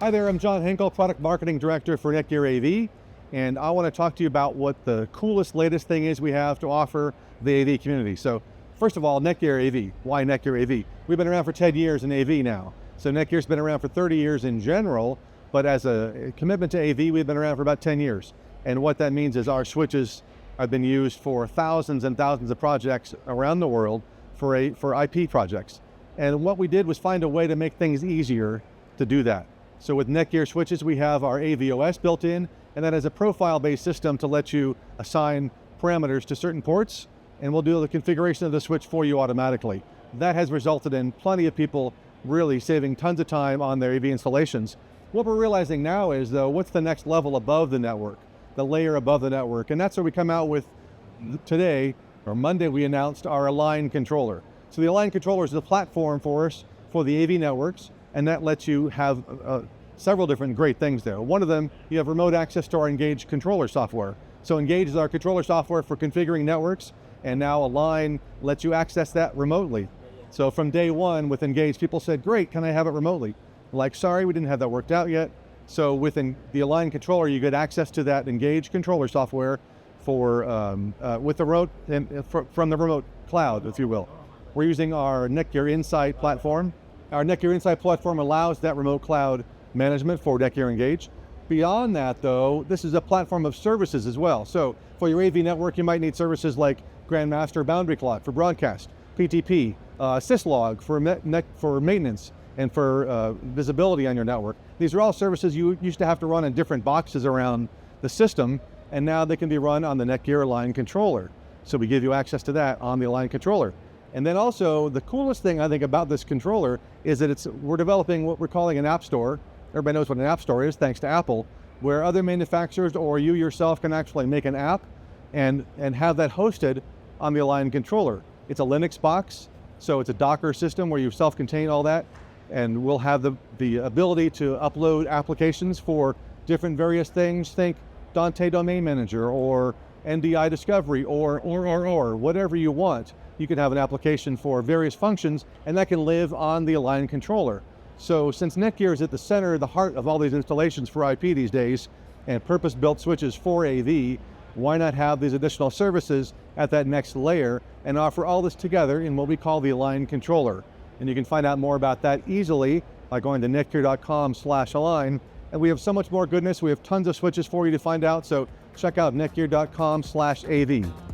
Hi there, I'm John Henkel, Product Marketing Director for Netgear AV, and I want to talk to you about what the coolest, latest thing is we have to offer the AV community. So, first of all, Netgear AV. Why Netgear AV? We've been around for 10 years in AV now. So Netgear's been around for 30 years in general, but as a commitment to AV, we've been around for about 10 years. And what that means is our switches have been used for thousands and thousands of projects around the world for IP projects. And what we did was find a way to make things easier to do that. So with Netgear switches, we have our AVOS built in, and that is a profile-based system to let you assign parameters to certain ports, and we'll do the configuration of the switch for you automatically. That has resulted in plenty of people really saving tons of time on their AV installations. What we're realizing now is, though, what's the next level above the network, the layer above the network, and that's what we come out with today, or Monday we announced our Align controller. So the Align controller is the platform for us for the AV networks, and that lets you have several different great things there. One of them, you have remote access to our Engage controller software. So Engage is our controller software for configuring networks, and now Align lets you access that remotely. So from day one with Engage, people said, great, can I have it remotely? Like, sorry, we didn't have that worked out yet. So within the Align controller, you get access to that Engage controller software for with the remote, from the remote cloud, if you will. We're using our Netgear Insight platform. Our Netgear Insight platform allows that remote cloud management for Netgear Engage. Beyond that, though, this is a platform of services as well. So for your AV network, you might need services like Grandmaster Boundary Clock for broadcast, PTP, syslog for maintenance and for visibility on your network. These are all services you used to have to run in different boxes around the system, and now they can be run on the Netgear Align controller. So we give you access to that on the Align controller. And then also, the coolest thing I think about this controller is that we're developing what we're calling an app store. Everybody knows what an app store is, thanks to Apple, where other manufacturers or you yourself can actually make an app and have that hosted on the Align controller. It's a Linux box, so it's a Docker system where you self-contain all that, and we'll have the ability to upload applications for different various things. Think Dante Domain Manager or NDI Discovery or whatever you want. You can have an application for various functions, and that can live on the Align controller. So since Netgear is at the center, the heart of all these installations for IP these days, and purpose-built switches for AV, why not have these additional services at that next layer and offer all this together in what we call the Align controller? And you can find out more about that easily by going to netgear.com/align. And we have so much more goodness. We have tons of switches for you to find out. So check out netgear.com/AV.